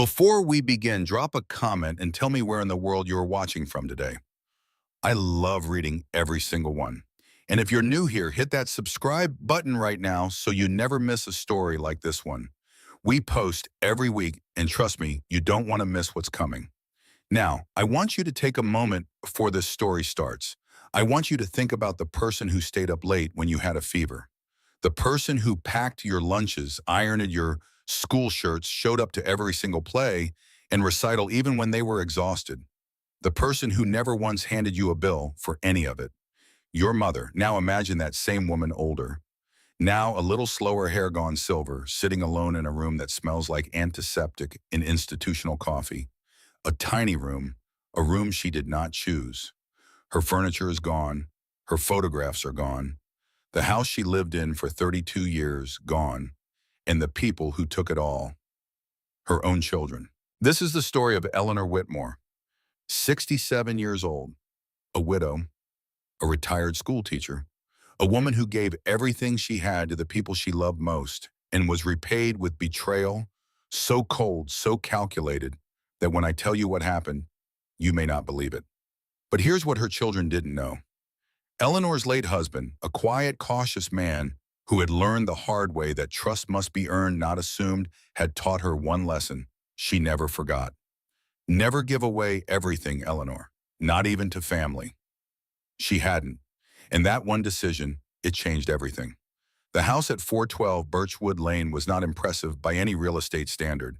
Before we begin, drop a comment and tell me where in the world you're watching from today. I love reading every single one. And if you're new here, hit that subscribe button right now so you never miss a story like this one. We post every week, and trust me, you don't want to miss what's coming. Now, I want you to take a moment before this story starts. I want you to think about the person who stayed up late when you had a fever. The person who packed your lunches, ironed your school shirts, showed up to every single play and recital even when they were exhausted. The person who never once handed you a bill for any of it. Your mother. Now imagine that same woman older. Now a little slower, hair gone silver, sitting alone in a room that smells like antiseptic and institutional coffee. A tiny room, a room she did not choose. Her furniture is gone. Her photographs are gone. The house she lived in for 32 years, gone. And the people who took it all, her own children. This is the story of Eleanor Whitmore, 67 years old, a widow, a retired school teacher, a woman who gave everything she had to the people she loved most and was repaid with betrayal so cold, so calculated, that when I tell you what happened, you may not believe it. But here's what her children didn't know. Eleanor's late husband, a quiet, cautious man who had learned the hard way that trust must be earned, not assumed, had taught her one lesson she never forgot. Never give away everything, Eleanor, not even to family. She hadn't. And that one decision, it changed everything. The house at 412 Birchwood Lane was not impressive by any real estate standard.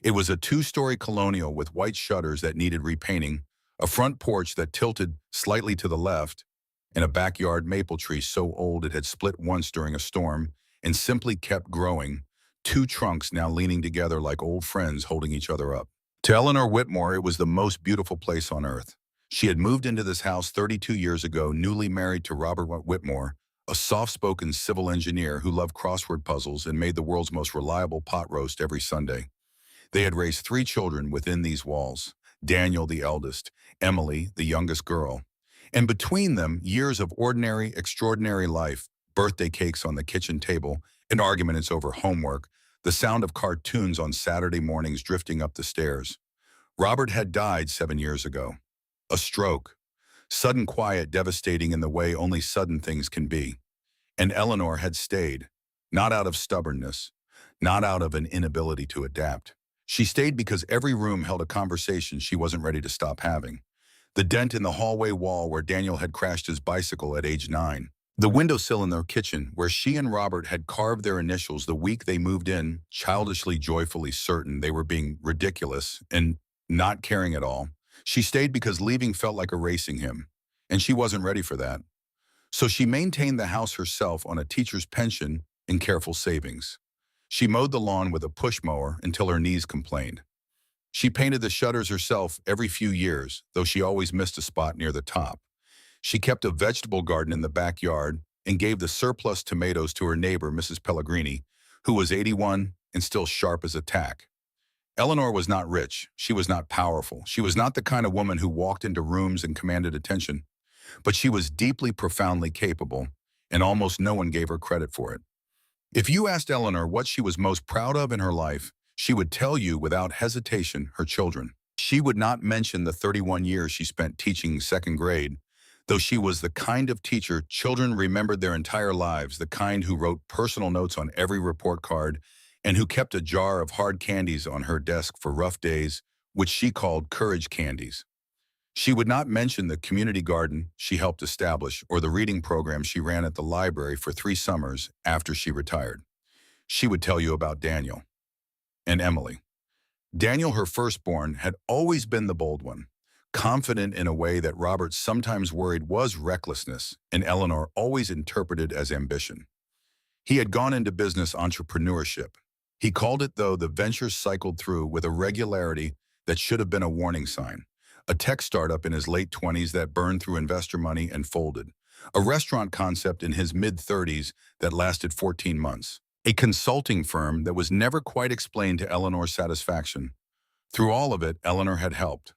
It was a two-story colonial with white shutters that needed repainting, a front porch that tilted slightly to the left, and a backyard maple tree so old it had split once during a storm and simply kept growing, two trunks now leaning together like old friends holding each other up. To Eleanor Whitmore, it was the most beautiful place on earth. She had moved into this house 32 years ago, newly married to Robert Whitmore, a soft-spoken civil engineer who loved crossword puzzles and made the world's most reliable pot roast every Sunday. They had raised three children within these walls, Daniel, the eldest, Emily, the youngest girl. And between them, years of ordinary, extraordinary life, birthday cakes on the kitchen table, and arguments over homework, the sound of cartoons on Saturday mornings drifting up the stairs. Robert had died 7 years ago. A stroke. Sudden quiet, devastating in the way only sudden things can be. And Eleanor had stayed, not out of stubbornness, not out of an inability to adapt. She stayed because every room held a conversation she wasn't ready to stop having. The dent in the hallway wall where Daniel had crashed his bicycle at age 9. The windowsill in their kitchen where she and Robert had carved their initials the week they moved in, childishly, joyfully certain they were being ridiculous and not caring at all. She stayed because leaving felt like erasing him, and she wasn't ready for that. So she maintained the house herself on a teacher's pension and careful savings. She mowed the lawn with a push mower until her knees complained. She painted the shutters herself every few years, though she always missed a spot near the top. She kept a vegetable garden in the backyard and gave the surplus tomatoes to her neighbor, Mrs. Pellegrini, who was 81 and still sharp as a tack. Eleanor was not rich. She was not powerful. She was not the kind of woman who walked into rooms and commanded attention. But she was deeply, profoundly capable, and almost no one gave her credit for it. If you asked Eleanor what she was most proud of in her life, she would tell you without hesitation her children. She would not mention the 31 years she spent teaching second grade, though she was the kind of teacher children remembered their entire lives, the kind who wrote personal notes on every report card and who kept a jar of hard candies on her desk for rough days, which she called courage candies. She would not mention the community garden she helped establish or the reading program she ran at the library for 3 summers after she retired. She would tell you about Daniel and Emily. Daniel, her firstborn, had always been the bold one, confident in a way that Robert sometimes worried was recklessness, and Eleanor always interpreted as ambition. He had gone into business entrepreneurship. He called it, though, the ventures cycled through with a regularity that should have been a warning sign. A tech startup in his late 20s that burned through investor money and folded. A restaurant concept in his mid-30s that lasted 14 months. A consulting firm that was never quite explained to Eleanor's satisfaction. Through all of it, Eleanor had helped.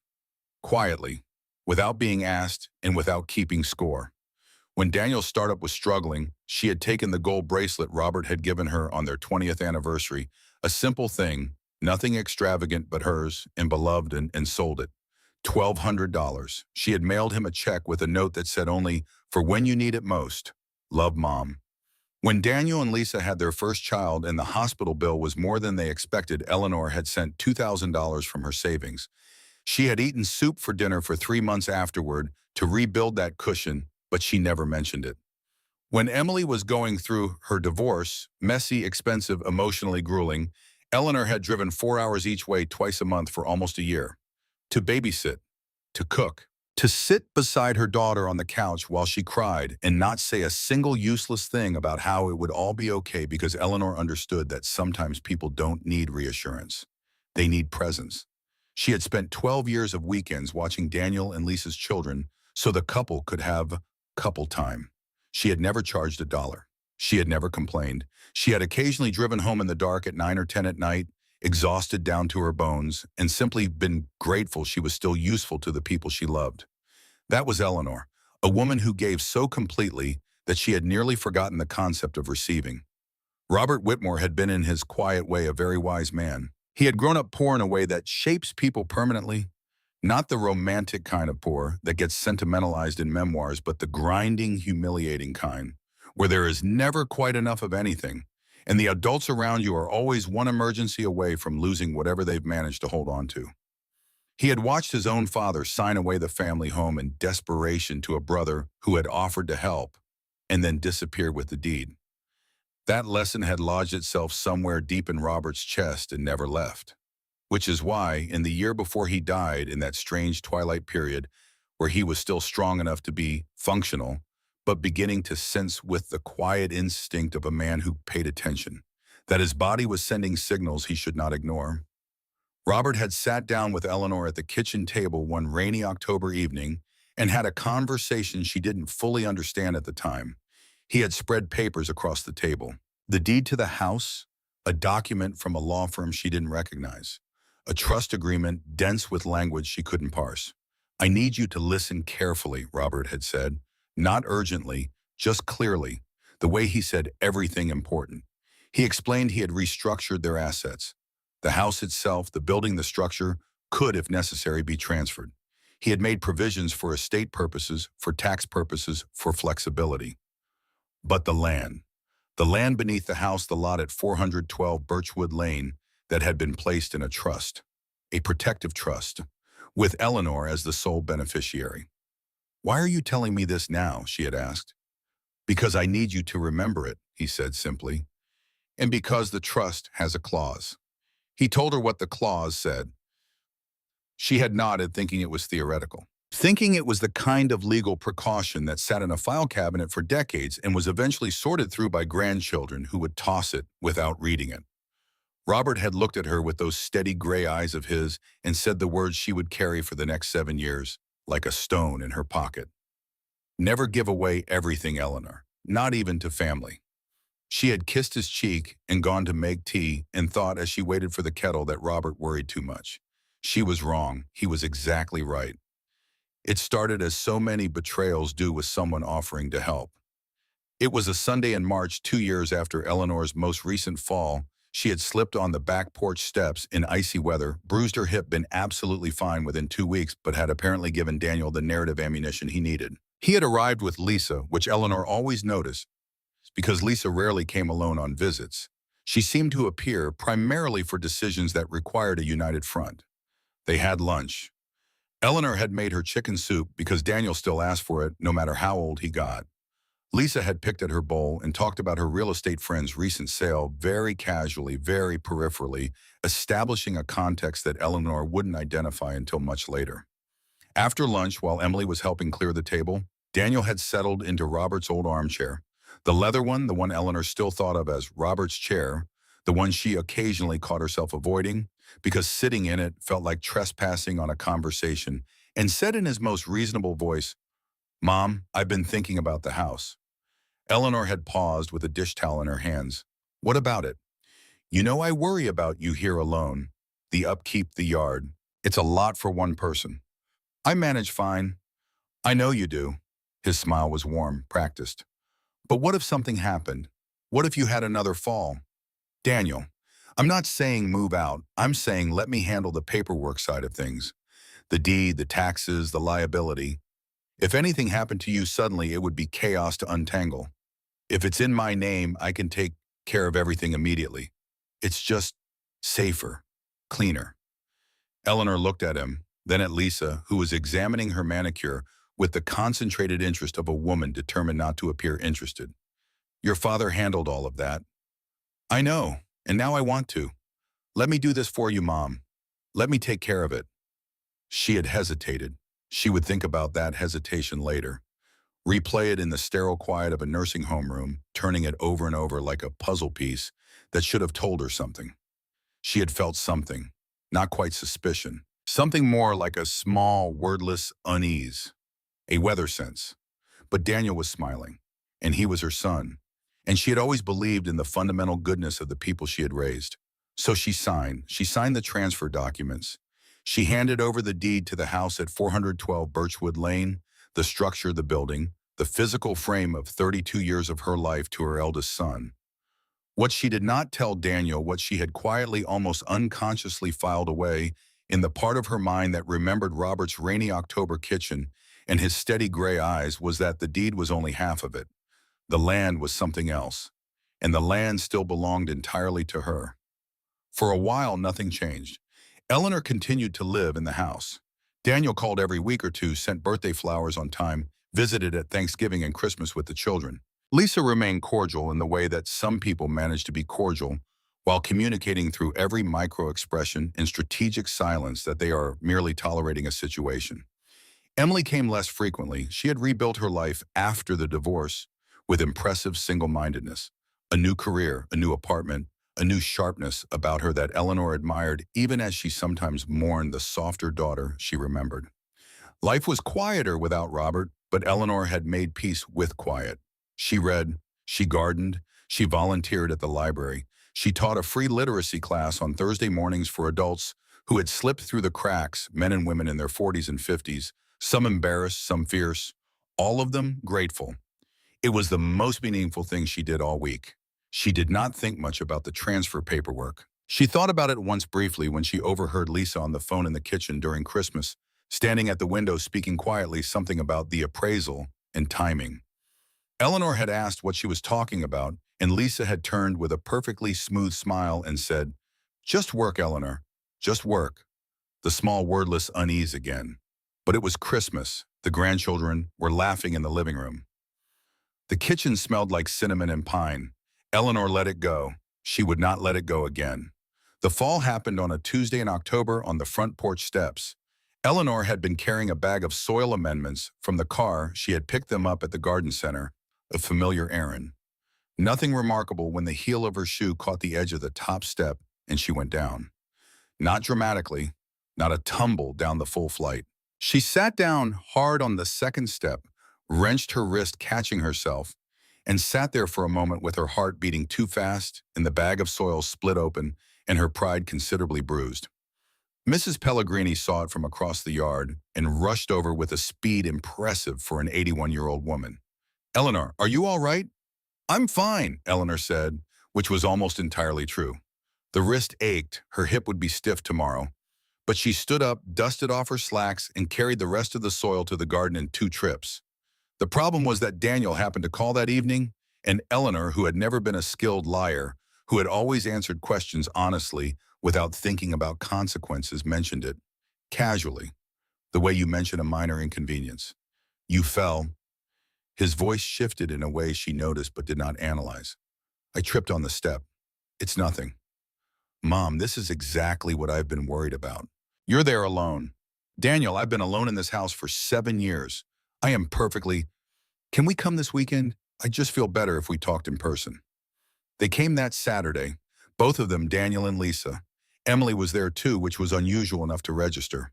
Quietly, without being asked and without keeping score. When Daniel's startup was struggling, she had taken the gold bracelet Robert had given her on their 20th anniversary, a simple thing, Nothing extravagant but hers, and beloved, and sold it. $1,200. She had mailed him a check with a note that said only, "For when you need it most. Love, Mom." When Daniel and Lisa had their first child and the hospital bill was more than they expected, Eleanor had sent $2,000 from her savings. She had eaten soup for dinner for 3 months afterward to rebuild that cushion, but she never mentioned it. When Emily was going through her divorce, messy, expensive, emotionally grueling, Eleanor had driven 4 hours each way twice a month for almost a year. To babysit, to cook, to sit beside her daughter on the couch while she cried and not say a single useless thing about how it would all be okay, because Eleanor understood that sometimes people don't need reassurance. They need presence. She had spent 12 years of weekends watching Daniel and Lisa's children so the couple could have couple time. She had never charged a dollar. She had never complained. She had occasionally driven home in the dark at 9 or 10 at night, exhausted down to her bones, and simply been grateful she was still useful to the people she loved. That was Eleanor, a woman who gave so completely that she had nearly forgotten the concept of receiving. Robert Whitmore had been in his quiet way a very wise man. He had grown up poor in a way that shapes people permanently, not the romantic kind of poor that gets sentimentalized in memoirs, but the grinding, humiliating kind, where there is never quite enough of anything, and the adults around you are always one emergency away from losing whatever they've managed to hold on to. He had watched his own father sign away the family home in desperation to a brother who had offered to help, and then disappear with the deed. That lesson had lodged itself somewhere deep in Robert's chest and never left. Which is why, in the year before he died, in that strange twilight period where he was still strong enough to be functional, but beginning to sense with the quiet instinct of a man who paid attention, that his body was sending signals he should not ignore, Robert had sat down with Eleanor at the kitchen table one rainy October evening and had a conversation she didn't fully understand at the time. He had spread papers across the table. The deed to the house, a document from a law firm she didn't recognize, a trust agreement dense with language she couldn't parse. "I need you to listen carefully," Robert had said, not urgently, just clearly, the way he said everything important. He explained he had restructured their assets. The house itself, the building, the structure, could, if necessary, be transferred. He had made provisions for estate purposes, for tax purposes, for flexibility. But the land beneath the house, the lot at 412 Birchwood Lane, that had been placed in a trust, a protective trust, with Eleanor as the sole beneficiary. "Why are you telling me this now?" she had asked. "Because I need you to remember it," he said simply, "and because the trust has a clause." He told her what the clause said. She had nodded, thinking it was theoretical, thinking it was the kind of legal precaution that sat in a file cabinet for decades and was eventually sorted through by grandchildren who would toss it without reading it. Robert had looked at her with those steady gray eyes of his and said the words she would carry for the next 7 years, like a stone in her pocket. "Never give away everything, Eleanor, not even to family." She had kissed his cheek and gone to make tea and thought as she waited for the kettle that Robert worried too much. She was wrong. He was exactly right. It started as so many betrayals do, with someone offering to help. It was a Sunday in March, 2 years after Eleanor's most recent fall. She had slipped on the back porch steps in icy weather, bruised her hip, been absolutely fine within 2 weeks, but had apparently given Daniel the narrative ammunition he needed. He had arrived with Lisa, which Eleanor always noticed, because Lisa rarely came alone on visits. She seemed to appear primarily for decisions that required a united front. They had lunch. Eleanor had made her chicken soup because Daniel still asked for it no matter how old he got. Lisa had picked at her bowl and talked about her real estate friend's recent sale very casually, very peripherally, establishing a context that Eleanor wouldn't identify until much later. After lunch, while Emily was helping clear the table, Daniel had settled into Robert's old armchair. The leather one, the one Eleanor still thought of as Robert's chair, the one she occasionally caught herself avoiding, because sitting in it felt like trespassing on a conversation, and said in his most reasonable voice, "Mom, I've been thinking about the house." Eleanor had paused with a dish towel in her hands. "What about it?" "You know, I worry about you here alone. The upkeep, the yard. It's a lot for one person." "I manage fine." "I know you do." His smile was warm, practiced. "But what if something happened? What if you had another fall?" "Daniel, I'm not saying move out. I'm saying let me handle the paperwork side of things. The deed, the taxes, the liability. If anything happened to you suddenly, it would be chaos to untangle. If it's in my name, I can take care of everything immediately. It's just safer, cleaner. Eleanor looked at him, then at Lisa, who was examining her manicure with the concentrated interest of a woman determined not to appear interested. Your father handled all of that. I know, and now I want to. Let me do this for you, Mom. Let me take care of it. She had hesitated. She would think about that hesitation later. Replay it in the sterile quiet of a nursing home room, turning it over and over like a puzzle piece that should have told her something. She had felt something, not quite suspicion, something more like a small, wordless unease, a weather sense. But Daniel was smiling, and he was her son, and she had always believed in the fundamental goodness of the people she had raised. So she signed. She signed the transfer documents. She handed over the deed to the house at 412 Birchwood Lane, the structure, the building, the physical frame of 32 years of her life to her eldest son. What she did not tell Daniel, what she had quietly, almost unconsciously filed away in the part of her mind that remembered Robert's rainy October kitchen and his steady gray eyes, was that the deed was only half of it. The land was something else, and the land still belonged entirely to her. For a while, nothing changed. Eleanor continued to live in the house. Daniel called every week or two, sent birthday flowers on time, visited at Thanksgiving and Christmas with the children. Lisa remained cordial in the way that some people manage to be cordial while communicating through every micro-expression and strategic silence that they are merely tolerating a situation. Emily came less frequently. She had rebuilt her life after the divorce with impressive single-mindedness, a new career, a new apartment, a new sharpness about her that Eleanor admired, even as she sometimes mourned the softer daughter she remembered. Life was quieter without Robert, but Eleanor had made peace with quiet. She read, she gardened, she volunteered at the library. She taught a free literacy class on Thursday mornings for adults who had slipped through the cracks, men and women in their 40s and 50s, some embarrassed, some fierce, all of them grateful. It was the most meaningful thing she did all week. She did not think much about the transfer paperwork. She thought about it once briefly when she overheard Lisa on the phone in the kitchen during Christmas, standing at the window speaking quietly something about the appraisal and timing. Eleanor had asked what she was talking about, and Lisa had turned with a perfectly smooth smile and said, "Just work, Eleanor, just work." The small wordless unease again. But it was Christmas. The grandchildren were laughing in the living room. The kitchen smelled like cinnamon and pine. Eleanor let it go. She would not let it go again. The fall happened on a Tuesday in October on the front porch steps. Eleanor had been carrying a bag of soil amendments from the car. She had picked them up at the garden center, a familiar errand. Nothing remarkable when the heel of her shoe caught the edge of the top step and she went down. Not dramatically, not a tumble down the full flight. She sat down hard on the second step, wrenched her wrist catching herself, and sat there for a moment with her heart beating too fast and the bag of soil split open and her pride considerably bruised. Mrs. Pellegrini saw it from across the yard and rushed over with a speed impressive for an 81-year-old woman. "Eleanor, are you all right?" "I'm fine," Eleanor said, which was almost entirely true. The wrist ached, her hip would be stiff tomorrow. But she stood up, dusted off her slacks, and carried the rest of the soil to the garden in 2 trips. The problem was that Daniel happened to call that evening, and Eleanor, who had never been a skilled liar, who had always answered questions honestly without thinking about consequences, mentioned it, casually, the way you mention a minor inconvenience. "You fell." His voice shifted in a way she noticed but did not analyze. "I tripped on the step. It's nothing." "Mom, this is exactly what I've been worried about. You're there alone. Daniel, I've been alone in this house for 7 years. I am perfectly... Can we come this weekend? I'd just feel better if we talked in person." They came that Saturday, both of them, Daniel and Lisa. Emily was there too, which was unusual enough to register.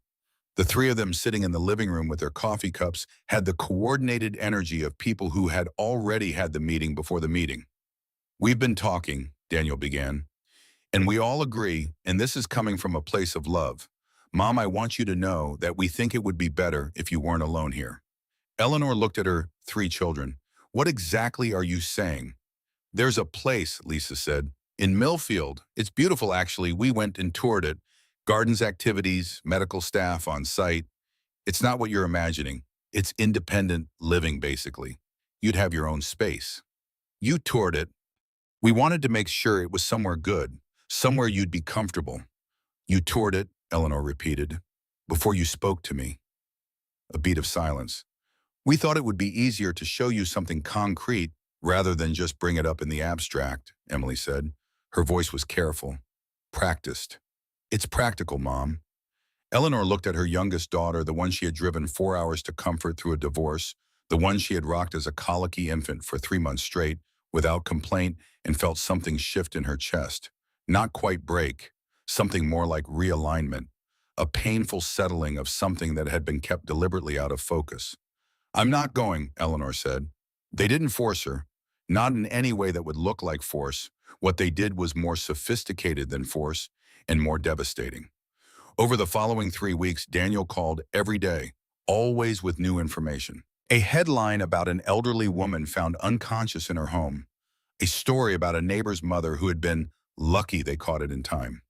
The 3 of them sitting in the living room with their coffee cups had the coordinated energy of people who had already had the meeting before the meeting. "We've been talking," Daniel began. "And we all agree, and this is coming from a place of love. Mom, I want you to know that we think it would be better if you weren't alone here." Eleanor looked at her 3 children. "What exactly are you saying?" "There's a place," Lisa said. In Millfield, it's beautiful actually. We went and toured it. Gardens activities, medical staff on site. It's not what you're imagining. It's independent living, basically. You'd have your own space. You toured it. We wanted to make sure it was somewhere good, somewhere you'd be comfortable. You toured it, Eleanor repeated, before you spoke to me. A beat of silence. We thought it would be easier to show you something concrete rather than just bring it up in the abstract, Emily said. Her voice was careful, practiced. It's practical, Mom. Eleanor looked at her youngest daughter, the one she had driven 4 hours to comfort through a divorce, the one she had rocked as a colicky infant for 3 months straight, without complaint, and felt something shift in her chest. Not quite break, something more like realignment, a painful settling of something that had been kept deliberately out of focus. I'm not going, Eleanor said. They didn't force her, not in any way that would look like force. What they did was more sophisticated than force and more devastating. Over the following 3 weeks, Daniel called every day, always with new information. A headline about an elderly woman found unconscious in her home. A story about a neighbor's mother who had been lucky they caught it in time.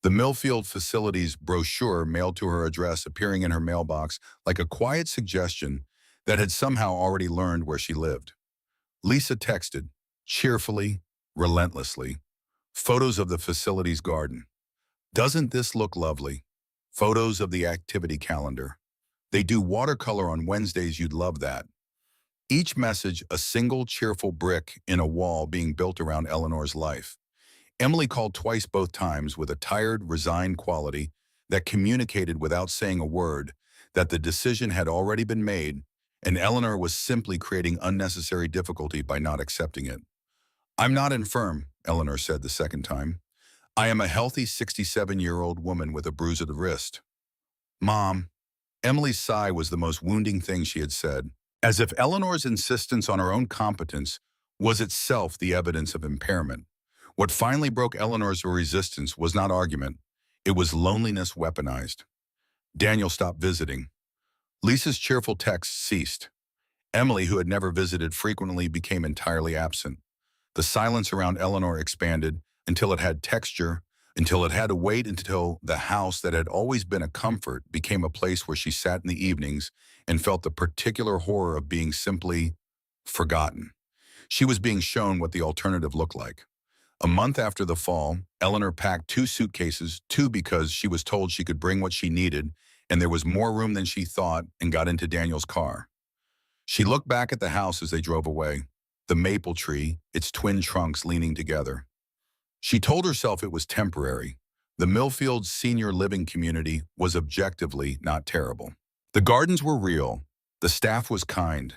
The Millfield facility's brochure mailed to her address appearing in her mailbox like a quiet suggestion that had somehow already learned where she lived. Lisa texted, cheerfully, relentlessly, photos of the facility's garden. Doesn't this look lovely? Photos of the activity calendar. They do watercolor on Wednesdays, you'd love that. Each message a single cheerful brick in a wall being built around Eleanor's life. Emily called twice, both times with a tired, resigned quality that communicated without saying a word that the decision had already been made, and Eleanor was simply creating unnecessary difficulty by not accepting it. I'm not infirm, Eleanor said the second time. I am a healthy 67-year-old woman with a bruise of the wrist. Mom. Emily's sigh was the most wounding thing she had said, as if Eleanor's insistence on her own competence was itself the evidence of impairment. What finally broke Eleanor's resistance was not argument. It was loneliness weaponized. Daniel stopped visiting. Lisa's cheerful texts ceased. Emily, who had never visited frequently, became entirely absent. The silence around Eleanor expanded until it had texture, until it had to wait until the house that had always been a comfort became a place where she sat in the evenings and felt the particular horror of being simply forgotten. She was being shown what the alternative looked like. A month after the fall, Eleanor packed 2 suitcases, 2 because she was told she could bring what she needed, and there was more room than she thought, and got into Daniel's car. She looked back at the house as they drove away, the maple tree, its twin trunks leaning together. She told herself it was temporary. The Millfield senior living community was objectively not terrible. The gardens were real. The staff was kind.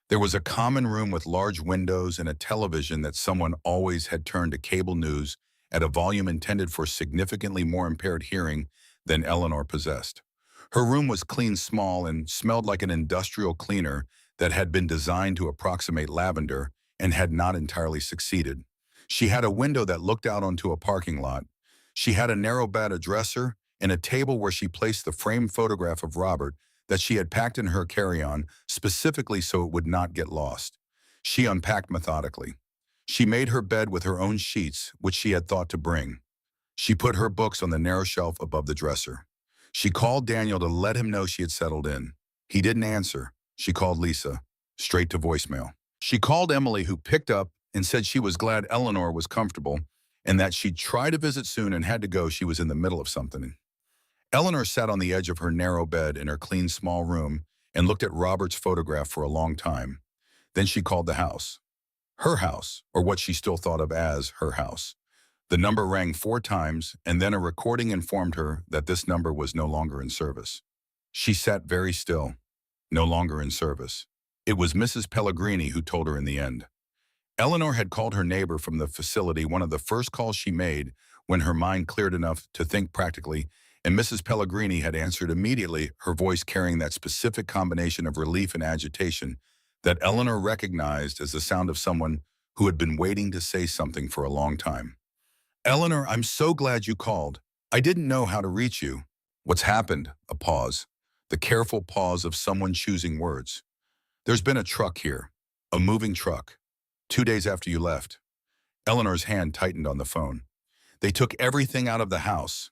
There was a common room with large windows and a television that someone always had turned to cable news at a volume intended for significantly more impaired hearing than Eleanor possessed. Her room was clean, small, and smelled like an industrial cleaner that had been designed to approximate lavender and had not entirely succeeded. She had a window that looked out onto a parking lot. She had a narrow bed, a dresser, and a table where she placed the framed photograph of Robert that she had packed in her carry-on specifically so it would not get lost. She unpacked methodically. She made her bed with her own sheets, which she had thought to bring. She put her books on the narrow shelf above the dresser. She called Daniel to let him know she had settled in. He didn't answer. She called Lisa, straight to voicemail. She called Emily, who picked up and said she was glad Eleanor was comfortable and that she'd try to visit soon and had to go. She was in the middle of something. Eleanor sat on the edge of her narrow bed in her clean small room and looked at Robert's photograph for a long time. Then she called the house. Her house, or what she still thought of as her house. The number rang 4 times, and then a recording informed her that this number was no longer in service. She sat very still. No longer in service. It was Mrs. Pellegrini who told her in the end. Eleanor had called her neighbor from the facility, one of the first calls she made when her mind cleared enough to think practically, and Mrs. Pellegrini had answered immediately, her voice carrying that specific combination of relief and agitation that Eleanor recognized as the sound of someone who had been waiting to say something for a long time. Eleanor, I'm so glad you called. I didn't know how to reach you. What's happened? A pause. The careful pause of someone choosing words. There's been a truck here. A moving truck. 2 days after you left. Eleanor's hand tightened on the phone. They took everything out of the house.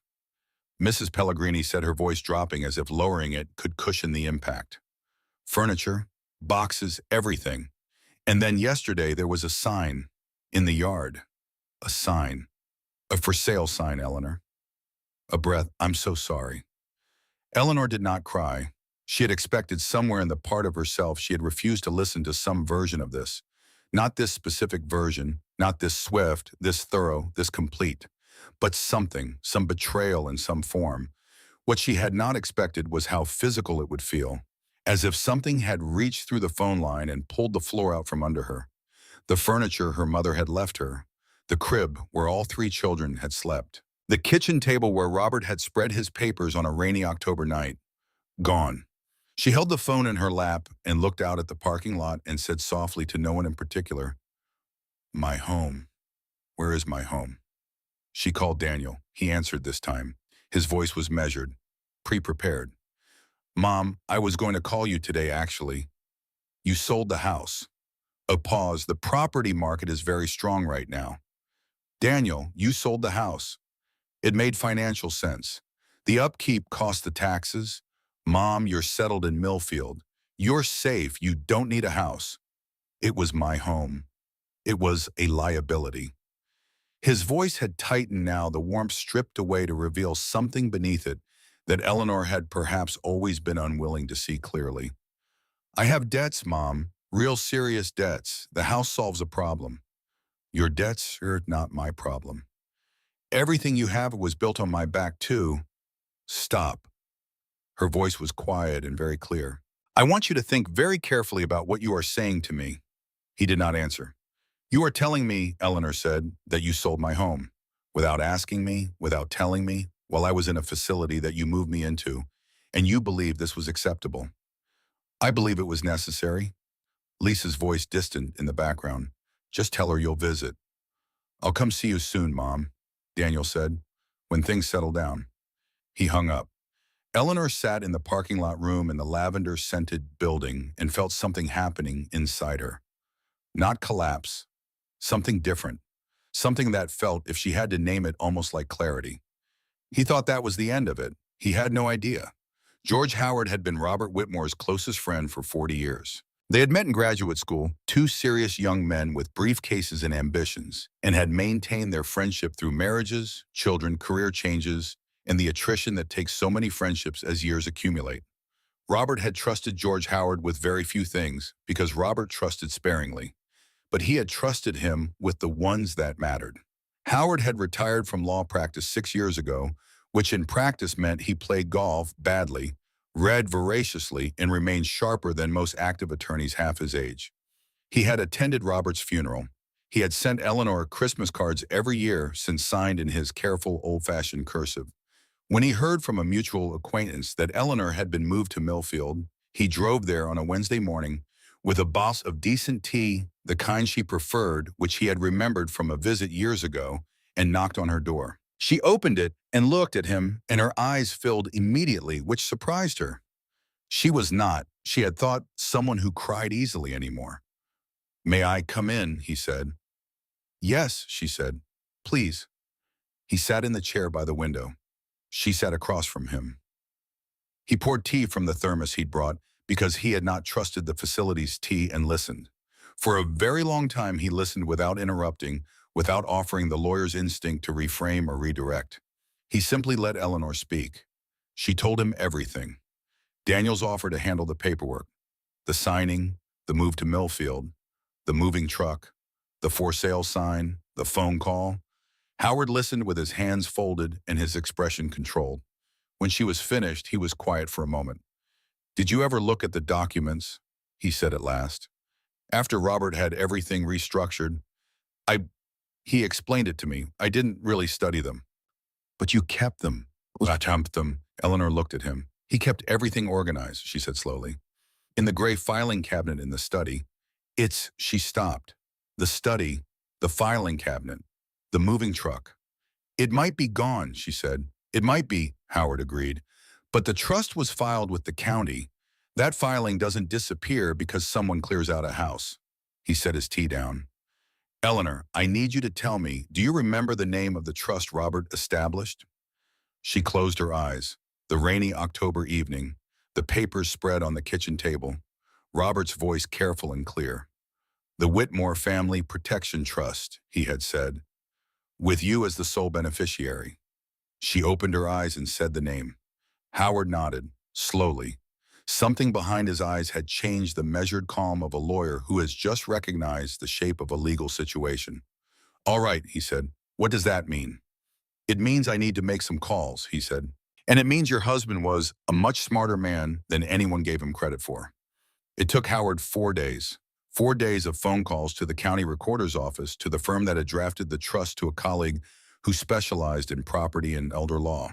Mrs. Pellegrini said, her voice dropping as if lowering it could cushion the impact. Furniture, boxes, everything. And then yesterday there was a sign in the yard. A sign. A for sale sign, Eleanor. A breath, I'm so sorry. Eleanor did not cry. She had expected somewhere in the part of herself she had refused to listen to some version of this. Not this specific version, not this swift, this thorough, this complete, but something, some betrayal in some form. What she had not expected was how physical it would feel, as if something had reached through the phone line and pulled the floor out from under her. The furniture her mother had left her, the crib where all three children had slept, the kitchen table where Robert had spread his papers on a rainy October night. Gone. She held the phone in her lap and looked out at the parking lot and said softly to no one in particular, "My home. Where is my home?" She called Daniel. He answered this time. His voice was measured, pre-prepared. "Mom, I was going to call you today, actually. You sold the house." A pause. "The property market is very strong right now." "Daniel, you sold the house." It made financial sense. The upkeep cost the taxes. "Mom, you're settled in Millfield. You're safe. You don't need a house." It was my home. It was a liability. His voice had tightened now, the warmth stripped away to reveal something beneath it that Eleanor had perhaps always been unwilling to see clearly. "I have debts, Mom. Real serious debts. The house solves a problem." "Your debts are not my problem. Everything you have was built on my back, too." "Stop." Her voice was quiet and very clear. "I want you to think very carefully about what you are saying to me." He did not answer. "You are telling me," Eleanor said, "that you sold my home, without asking me, without telling me, while I was in a facility that you moved me into, and you believe this was acceptable." "I believe it was necessary." Lisa's voice distant in the background. "Just tell her you'll visit." "I'll come see you soon, Mom," Daniel said, "when things settle down." He hung up. Eleanor sat in the parking lot room in the lavender-scented building and felt something happening inside her. Not collapse, something different. Something that felt, if she had to name it, almost like clarity. He thought that was the end of it. He had no idea. George Howard had been Robert Whitmore's closest friend for 40 years. They had met in graduate school, two serious young men with briefcases and ambitions, and had maintained their friendship through marriages, children, career changes, and the attrition that takes so many friendships as years accumulate. Robert had trusted George Howard with very few things because Robert trusted sparingly, but he had trusted him with the ones that mattered. Howard had retired from law practice 6 years ago, which in practice meant he played golf badly, read voraciously, and remained sharper than most active attorneys half his age. He had attended Robert's funeral. He had sent Eleanor Christmas cards every year since signed in his careful old-fashioned cursive. When he heard from a mutual acquaintance that Eleanor had been moved to Millfield, he drove there on a Wednesday morning with a box of decent tea, the kind she preferred, which he had remembered from a visit years ago, and knocked on her door. She opened it and looked at him, and her eyes filled immediately, which surprised her. She was not, she had thought, someone who cried easily anymore. "May I come in?" he said. "Yes," she said. "Please." He sat in the chair by the window. She sat across from him. He poured tea from the thermos he'd brought because he had not trusted the facility's tea and listened. For a very long time he listened without interrupting, without offering the lawyer's instinct to reframe or redirect. He simply let Eleanor speak. She told him everything. Daniel's offer to handle the paperwork, the signing, the move to Millfield, the moving truck, the for sale sign, the phone call. Howard listened with his hands folded and his expression controlled. When she was finished, he was quiet for a moment. "Did you ever look at the documents?" he said at last. "After Robert had everything restructured, I he explained it to me. I didn't really study them." "But you kept them." "I kept them." Eleanor looked at him. "He kept everything organized," she said slowly. "In the gray filing cabinet in the study." She stopped. "The study, the filing cabinet, the moving truck. It might be gone," she said. "It might be," Howard agreed. "But the trust was filed with the county. That filing doesn't disappear because someone clears out a house." He set his tea down. Eleanor, I need you to tell me, do you remember the name of the trust Robert established? She closed her eyes. The rainy October evening, the papers spread on the kitchen table, Robert's voice careful and clear. The Whitmore Family Protection Trust, he had said, with you as the sole beneficiary. She opened her eyes and said the name. Howard nodded, slowly. Something behind his eyes had changed the measured calm of a lawyer who has just recognized the shape of a legal situation. All right, he said. What does that mean? It means I need to make some calls, he said. And it means your husband was a much smarter man than anyone gave him credit for. It took Howard 4 days. 4 days of phone calls to the county recorder's office, to the firm that had drafted the trust, to a colleague who specialized in property and elder law.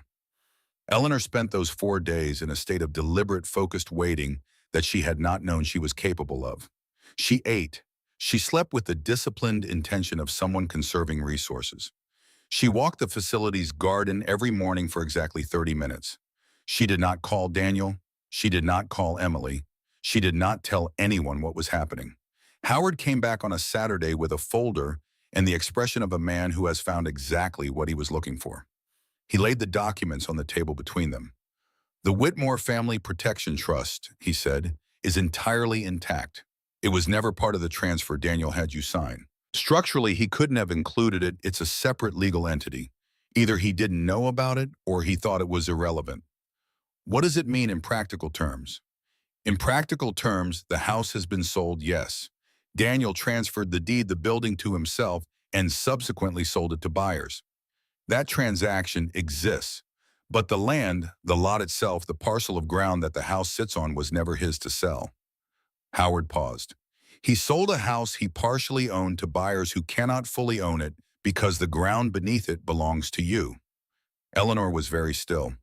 Eleanor spent those 4 days in a state of deliberate, focused waiting that she had not known she was capable of. She ate. She slept with the disciplined intention of someone conserving resources. She walked the facility's garden every morning for exactly 30 minutes. She did not call Daniel. She did not call Emily. She did not tell anyone what was happening. Howard came back on a Saturday with a folder and the expression of a man who has found exactly what he was looking for. He laid the documents on the table between them. The Whitmore Family Protection Trust, he said, is entirely intact. It was never part of the transfer Daniel had you sign. Structurally, he couldn't have included it. It's a separate legal entity. Either he didn't know about it or he thought it was irrelevant. What does it mean in practical terms? In practical terms, the house has been sold, yes. Daniel transferred the deed, the building, to himself and subsequently sold it to buyers. That transaction exists, but the land, the lot itself, the parcel of ground that the house sits on, was never his to sell. Howard paused. He sold a house he partially owned to buyers who cannot fully own it because the ground beneath it belongs to you. Eleanor was very still.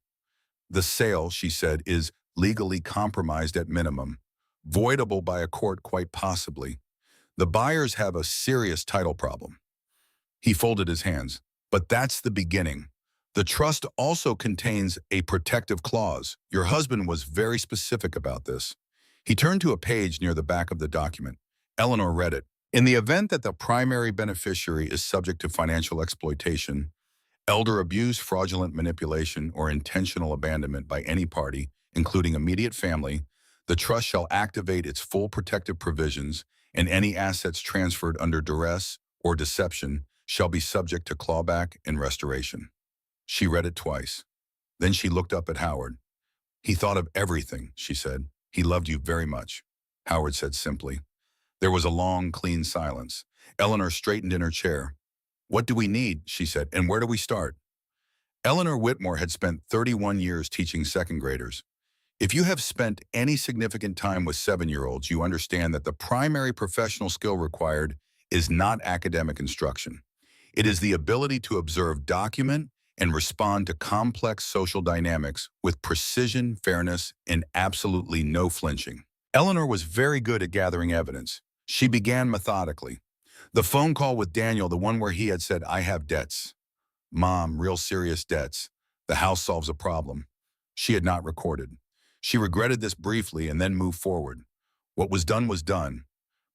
The sale, she said, is legally compromised at minimum, voidable by a court quite possibly. The buyers have a serious title problem. He folded his hands. But that's the beginning. The trust also contains a protective clause. Your husband was very specific about this. He turned to a page near the back of the document. Eleanor read it. In the event that the primary beneficiary is subject to financial exploitation, elder abuse, fraudulent manipulation, or intentional abandonment by any party, including immediate family, the trust shall activate its full protective provisions, and any assets transferred under duress or deception shall be subject to clawback and restoration. She read it twice. Then she looked up at Howard. He thought of everything, she said. He loved you very much, Howard said simply. There was a long, clean silence. Eleanor straightened in her chair. What do we need, she said, and where do we start? Eleanor Whitmore had spent 31 years teaching second graders. If you have spent any significant time with 7-year-olds, you understand that the primary professional skill required is not academic instruction. It is the ability to observe, document, and respond to complex social dynamics with precision, fairness, and absolutely no flinching. Eleanor was very good at gathering evidence. She began methodically. The phone call with Daniel, the one where he had said, I have debts. Mom, real serious debts. The house solves a problem. She had not recorded. She regretted this briefly and then moved forward. What was done.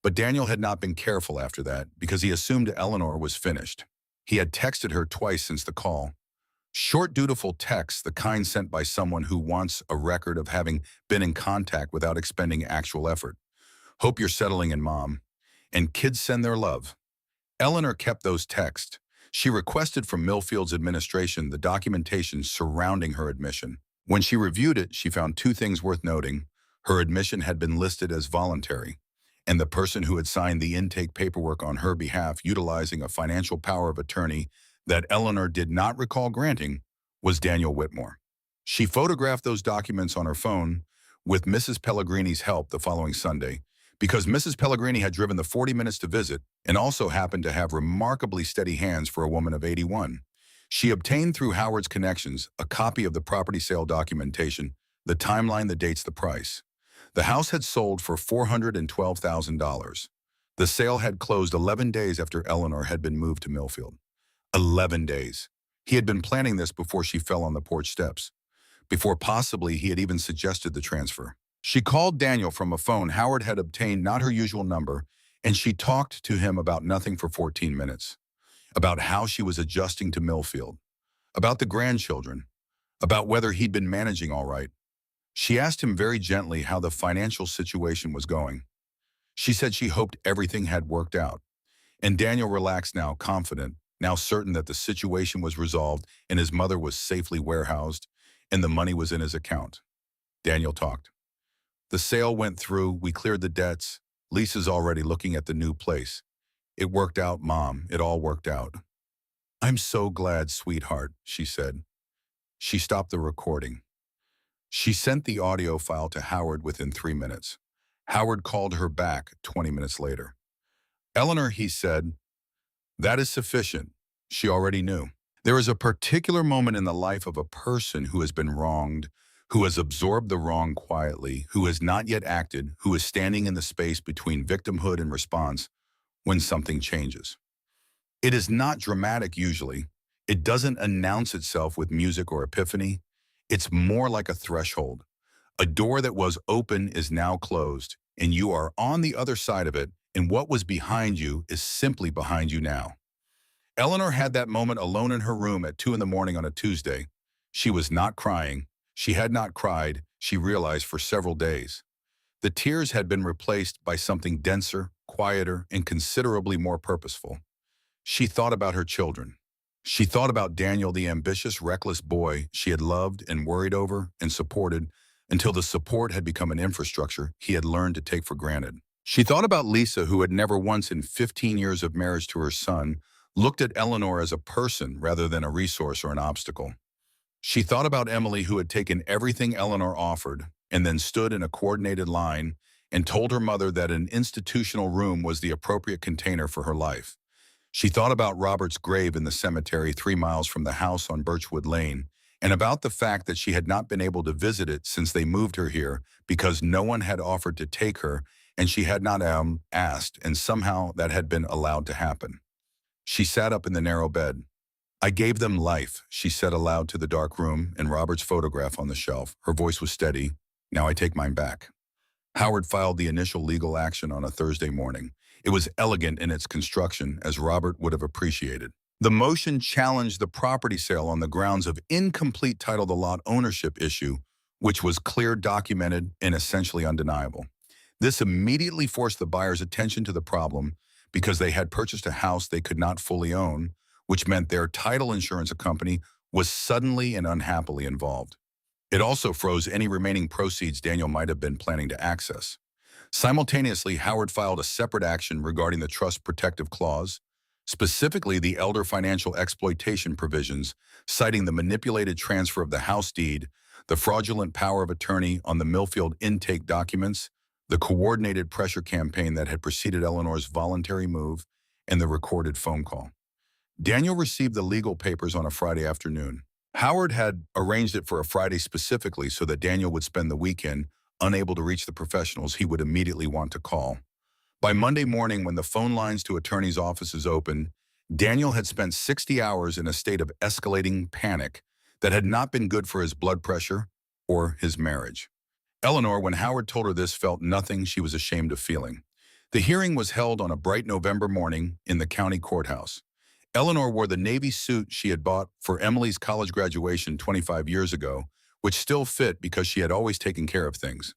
But Daniel had not been careful after that because he assumed Eleanor was finished. He had texted her twice since the call. Short, dutiful texts, the kind sent by someone who wants a record of having been in contact without expending actual effort. Hope you're settling in, Mom. And kids send their love. Eleanor kept those texts. She requested from Millfield's administration the documentation surrounding her admission. When she reviewed it, she found 2 things worth noting. Her admission had been listed as voluntary, and the person who had signed the intake paperwork on her behalf, utilizing a financial power of attorney that Eleanor did not recall granting, was Daniel Whitmore. She photographed those documents on her phone with Mrs. Pellegrini's help the following Sunday, because Mrs. Pellegrini had driven the 40 minutes to visit and also happened to have remarkably steady hands for a woman of 81. She obtained through Howard's connections a copy of the property sale documentation, the timeline that dates the price. The house had sold for $412,000. The sale had closed 11 days after Eleanor had been moved to Millfield. 11 days. He had been planning this before she fell on the porch steps, before possibly he had even suggested the transfer. She called Daniel from a phone Howard had obtained, not her usual number, And she talked to him about nothing for 14 minutes, about how she was adjusting to Millfield, about the grandchildren, about whether he'd been managing all right. She asked him very gently how the financial situation was going. She said she hoped everything had worked out. And Daniel relaxed now, confident, now certain that the situation was resolved and his mother was safely warehoused and the money was in his account. Daniel talked. The sale went through, we cleared the debts. Lisa's already looking at the new place. It worked out, Mom. It all worked out. I'm so glad, sweetheart, she said. She stopped the recording. She sent the audio file to Howard within 3 minutes. Howard called her back 20 minutes later. Eleanor, he said, that is sufficient. She already knew. There is a particular moment in the life of a person who has been wronged, who has absorbed the wrong quietly, who has not yet acted, who is standing in the space between victimhood and response when something changes. It is not dramatic usually. It doesn't announce itself with music or epiphany. It's more like a threshold. A door that was open is now closed, and you are on the other side of it, and what was behind you is simply behind you now. Eleanor had that moment alone in her room at 2 in the morning on a Tuesday. She was not crying. She had not cried, she realized, for several days. The tears had been replaced by something denser, quieter, and considerably more purposeful. She thought about her children. She thought about Daniel, the ambitious, reckless boy she had loved and worried over and supported until the support had become an infrastructure he had learned to take for granted. She thought about Lisa, who had never once in 15 years of marriage to her son looked at Eleanor as a person rather than a resource or an obstacle. She thought about Emily, who had taken everything Eleanor offered and then stood in a coordinated line and told her mother that an institutional room was the appropriate container for her life. She thought about Robert's grave in the cemetery 3 miles from the house on Birchwood Lane, and about the fact that she had not been able to visit it since they moved her here because no one had offered to take her and she had not asked, and somehow that had been allowed to happen. She sat up in the narrow bed. I gave them life, she said aloud to the dark room and Robert's photograph on the shelf. Her voice was steady. Now I take mine back. Howard filed the initial legal action on a Thursday morning. It was elegant in its construction, as Robert would have appreciated. The motion challenged the property sale on the grounds of incomplete title to lot ownership issue, which was clear, documented, and essentially undeniable. This immediately forced the buyer's attention to the problem because they had purchased a house they could not fully own, which meant their title insurance company was suddenly and unhappily involved. It also froze any remaining proceeds Daniel might have been planning to access. Simultaneously, Howard filed a separate action regarding the trust protective clause, specifically the elder financial exploitation provisions, citing the manipulated transfer of the house deed, the fraudulent power of attorney on the Millfield intake documents, the coordinated pressure campaign that had preceded Eleanor's voluntary move, and the recorded phone call. Daniel received the legal papers on a Friday afternoon. Howard had arranged it for a Friday specifically so that Daniel would spend the weekend unable to reach the professionals he would immediately want to call. By Monday morning, when the phone lines to attorneys' offices opened, Daniel had spent 60 hours in a state of escalating panic that had not been good for his blood pressure or his marriage. Eleanor, when Howard told her this, felt nothing she was ashamed of feeling. The hearing was held on a bright November morning in the county courthouse. Eleanor wore the navy suit she had bought for Emily's college graduation 25 years ago, which still fit because she had always taken care of things.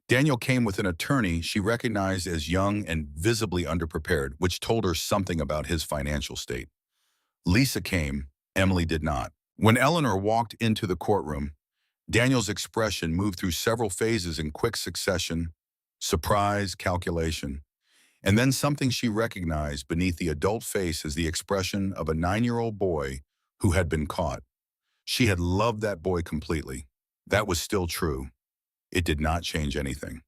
Daniel came with an attorney she recognized as young and visibly underprepared, which told her something about his financial state. Lisa came, Emily did not. When Eleanor walked into the courtroom, Daniel's expression moved through several phases in quick succession: surprise, calculation, and then something she recognized beneath the adult face as the expression of a 9-year-old boy who had been caught. She had loved that boy completely. That was still true. It did not change anything.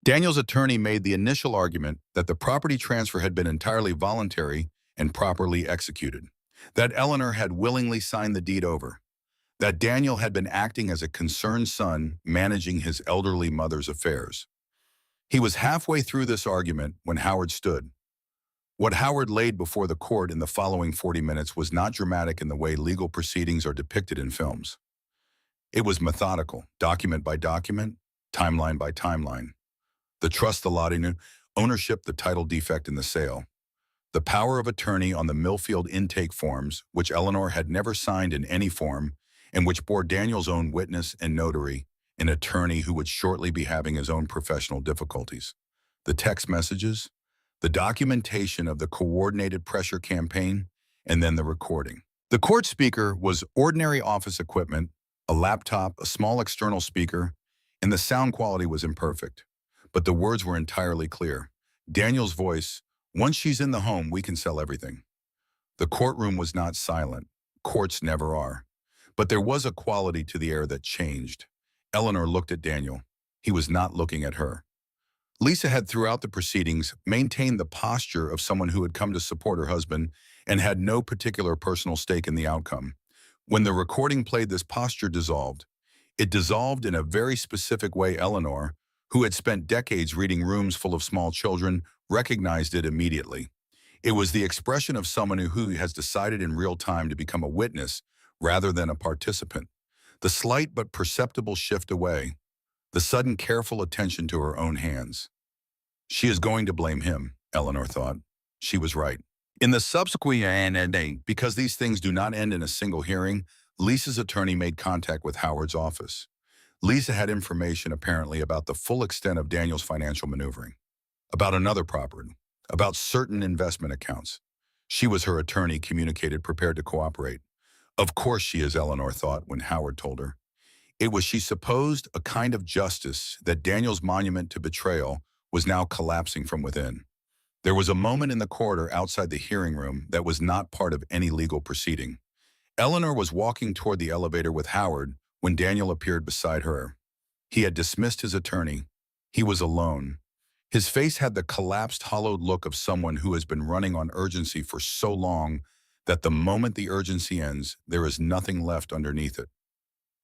Daniel's attorney made the initial argument that the property transfer had been entirely voluntary and properly executed, that Eleanor had willingly signed the deed over, that Daniel had been acting as a concerned son managing his elderly mother's affairs. He was halfway through this argument when Howard stood. What Howard laid before the court in the following 40 minutes was not dramatic in the way legal proceedings are depicted in films. It was methodical, document by document, timeline by timeline. The trust allotting ownership, the title defect in the sale, the power of attorney on the Millfield intake forms, which Eleanor had never signed in any form, and which bore Daniel's own witness and notary, an attorney who would shortly be having his own professional difficulties. The text messages, the documentation of the coordinated pressure campaign, and then the recording. The court speaker was ordinary office equipment, a laptop, a small external speaker, and the sound quality was imperfect. But the words were entirely clear. Daniel's voice, "Once she's in the home, we can sell everything." The courtroom was not silent. Courts never are. But there was a quality to the air that changed. Eleanor looked at Daniel. He was not looking at her. Lisa had throughout the proceedings maintained the posture of someone who had come to support her husband and had no particular personal stake in the outcome. When the recording played, this posture dissolved. It dissolved in a very specific way. Eleanor, who had spent decades reading rooms full of small children, recognized it immediately. It was the expression of someone who has decided in real time to become a witness rather than a participant. The slight but perceptible shift away, the sudden careful attention to her own hands. She is going to blame him, Eleanor thought. She was right. In the subsequent day, because these things do not end in a single hearing, Lisa's attorney made contact with Howard's office. Lisa had information apparently about the full extent of Daniel's financial maneuvering, about another property, about certain investment accounts. She was her attorney, communicated, prepared to cooperate. Of course she is, Eleanor thought when Howard told her. It was, she supposed, a kind of justice that Daniel's monument to betrayal was now collapsing from within. There was a moment in the corridor outside the hearing room that was not part of any legal proceeding. Eleanor was walking toward the elevator with Howard when Daniel appeared beside her. He had dismissed his attorney. He was alone. His face had the collapsed, hollowed look of someone who has been running on urgency for so long that the moment the urgency ends, there is nothing left underneath it.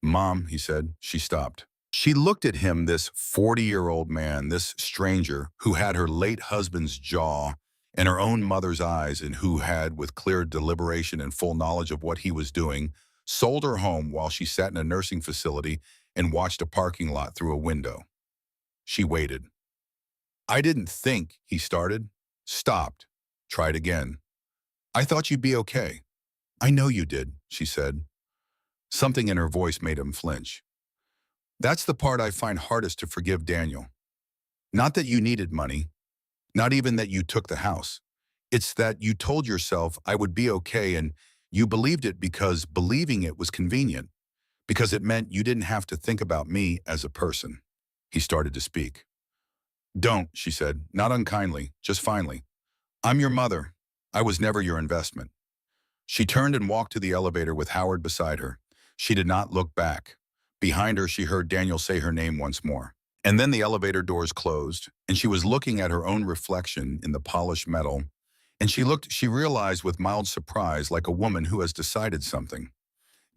"Mom," he said. She stopped. She looked at him, this 40-year-old man, this stranger who had her late husband's jaw and her own mother's eyes, and who had, with clear deliberation and full knowledge of what he was doing, sold her home while she sat in a nursing facility and watched a parking lot through a window. She waited. "I didn't think," he started. Stopped. Tried again. "I thought you'd be okay." "I know you did," she said. Something in her voice made him flinch. "That's the part I find hardest to forgive, Daniel. Not that you needed money, not even that you took the house. It's that you told yourself I would be okay, and you believed it because believing it was convenient, because it meant you didn't have to think about me as a person." He started to speak. "Don't," she said, not unkindly, just finally. "I'm your mother. I was never your investment." She turned and walked to the elevator with Howard beside her. She did not look back. Behind her, she heard Daniel say her name once more. And then the elevator doors closed, and she was looking at her own reflection in the polished metal, and she realized with mild surprise, like a woman who has decided something.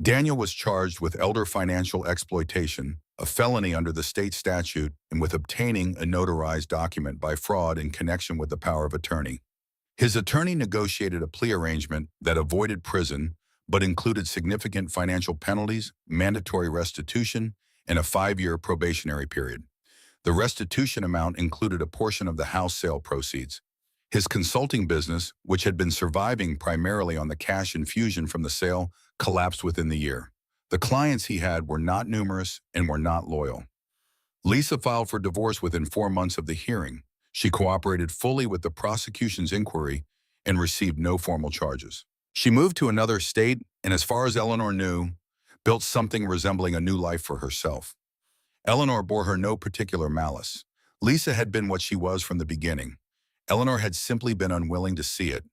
Daniel was charged with elder financial exploitation, a felony under the state statute, and with obtaining a notarized document by fraud in connection with the power of attorney. His attorney negotiated a plea arrangement that avoided prison, but included significant financial penalties, mandatory restitution, and a 5-year probationary period. The restitution amount included a portion of the house sale proceeds. His consulting business, which had been surviving primarily on the cash infusion from the sale, collapsed within the year. The clients he had were not numerous and were not loyal. Lisa filed for divorce within 4 months of the hearing. She cooperated fully with the prosecution's inquiry and received no formal charges. She moved to another state and, as far as Eleanor knew, built something resembling a new life for herself. Eleanor bore her no particular malice. Lisa had been what she was from the beginning. Eleanor had simply been unwilling to see it.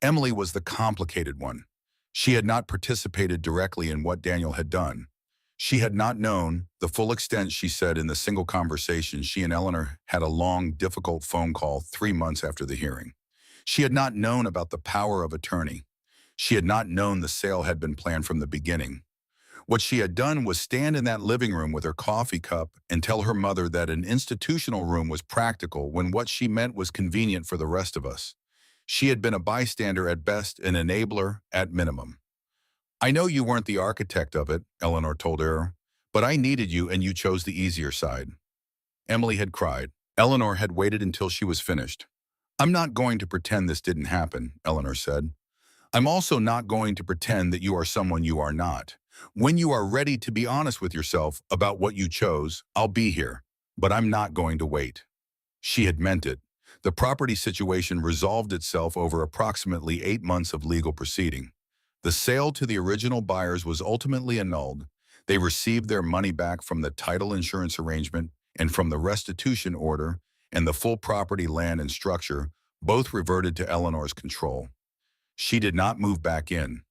Emily was the complicated one. She had not participated directly in what Daniel had done. She had not known the full extent, she said in the single conversation she and Eleanor had a long, difficult phone call 3 months after the hearing. She had not known about the power of attorney. She had not known the sale had been planned from the beginning. What she had done was stand in that living room with her coffee cup and tell her mother that an institutional room was practical when what she meant was convenient for the rest of us. She had been a bystander at best, an enabler at minimum. "I know you weren't the architect of it," Eleanor told her, "but I needed you and you chose the easier side." Emily had cried. Eleanor had waited until she was finished. I'm not going to pretend this didn't happen, Eleanor said. I'm also not going to pretend that you are someone you are not. When you are ready to be honest with yourself about what you chose, I'll be here. But I'm not going to wait. She had meant it. The property situation resolved itself over approximately 8 months of legal proceeding. The sale to the original buyers was ultimately annulled. They received their money back from the title insurance arrangement and from the restitution order, and the full property, land, and structure both reverted to Eleanor's control. She did not move back in.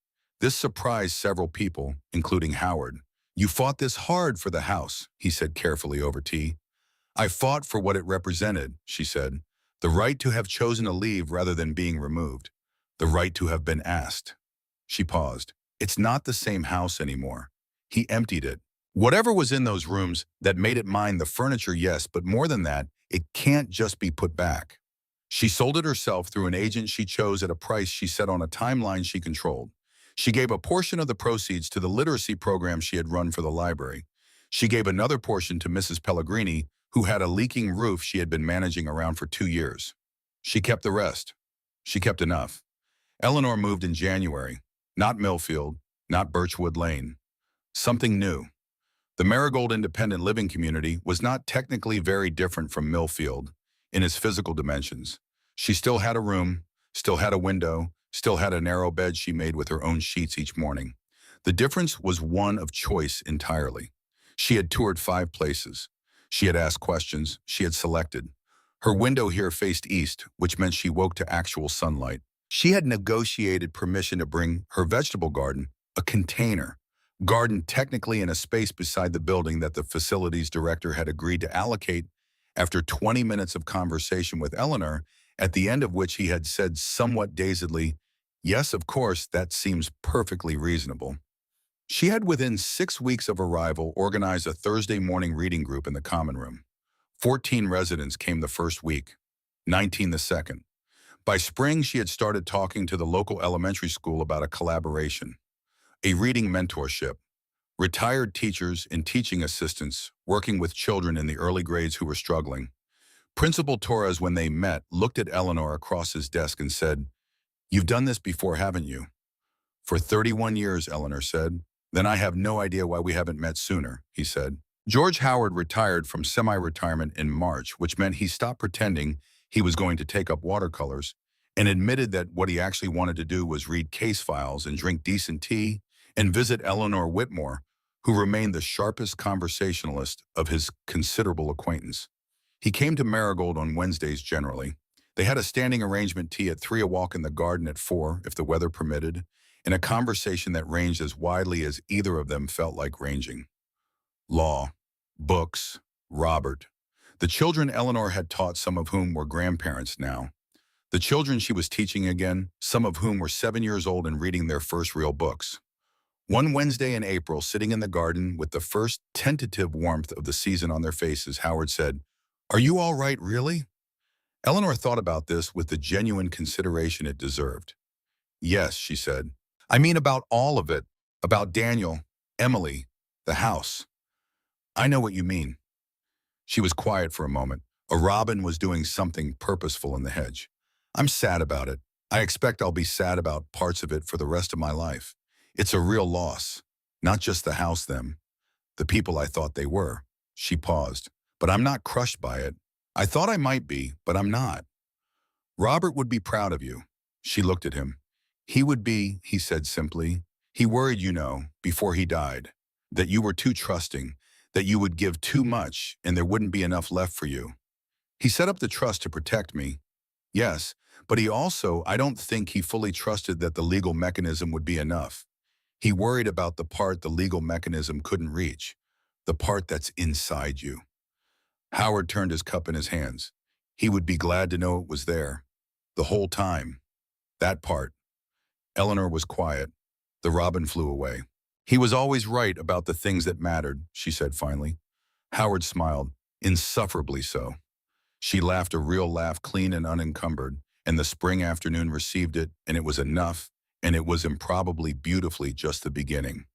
This surprised several people, including Howard. You fought this hard for the house, he said carefully over tea. I fought for what it represented, she said. The right to have chosen to leave rather than being removed. The right to have been asked. She paused. It's not the same house anymore. He emptied it. Whatever was in those rooms that made it mine, the furniture, yes, but more than that, it can't just be put back. She sold it herself through an agent she chose at a price she set on a timeline she controlled. She gave a portion of the proceeds to the literacy program she had run for the library. She gave another portion to Mrs. Pellegrini, who had a leaking roof she had been managing around for 2 years. She kept the rest. She kept enough. Eleanor moved in January. Not Millfield, not Birchwood Lane. Something new. The Marigold Independent Living Community was not technically very different from Millfield in its physical dimensions. She still had a room, still had a window, still had a narrow bed she made with her own sheets each morning. The difference was one of choice entirely. She had toured 5 places. She had asked questions. She had selected. Her window here faced east, which meant she woke to actual sunlight. She had negotiated permission to bring her vegetable garden, a container, garden technically in a space beside the building that the facilities director had agreed to allocate after 20 minutes of conversation with Eleanor, at the end of which he had said somewhat dazedly, yes, of course, that seems perfectly reasonable. She had within 6 weeks of arrival organized a Thursday morning reading group in the common room. 14 residents came the first week, 19 the second. By spring, she had started talking to the local elementary school about a collaboration, a reading mentorship, retired teachers and teaching assistants working with children in the early grades who were struggling. Principal Torres, when they met, looked at Eleanor across his desk and said, "You've done this before, haven't you?" "For 31 years, Eleanor said. "Then I have no idea why we haven't met sooner," he said. George Howard retired from semi-retirement in March, which meant he stopped pretending he was going to take up watercolors and admitted that what he actually wanted to do was read case files and drink decent tea and visit Eleanor Whitmore, who remained the sharpest conversationalist of his considerable acquaintance. He came to Marigold on Wednesdays generally. They had a standing arrangement tea at 3, a walk in the garden at 4, if the weather permitted, and a conversation that ranged as widely as either of them felt like ranging. Law, books, Robert. The children Eleanor had taught, some of whom were grandparents now. The children she was teaching again, some of whom were 7 years old and reading their first real books. One Wednesday in April, sitting in the garden with the first tentative warmth of the season on their faces, Howard said, "Are you all right, really?" Eleanor thought about this with the genuine consideration it deserved. "Yes," she said. "I mean about all of it, about Daniel, Emily, the house. I know what you mean." She was quiet for a moment. A robin was doing something purposeful in the hedge. "I'm sad about it. I expect I'll be sad about parts of it for the rest of my life. It's a real loss. Not just the house, them. The people I thought they were." She paused. "But I'm not crushed by it. I thought I might be, but I'm not. Robert would be proud of you." She looked at him. "He would be," he said simply. "He worried, you know, before he died, that you were too trusting, that you would give too much and there wouldn't be enough left for you. He set up the trust to protect me. Yes, but he also, I don't think he fully trusted that the legal mechanism would be enough. He worried about the part the legal mechanism couldn't reach, the part that's inside you." Howard turned his cup in his hands. He would be glad to know it was there. The whole time. That part. Eleanor was quiet. The robin flew away. "He was always right about the things that mattered," she said finally. Howard smiled, insufferably so. She laughed, a real laugh, clean and unencumbered, and the spring afternoon received it, and it was enough, and it was improbably beautifully just the beginning.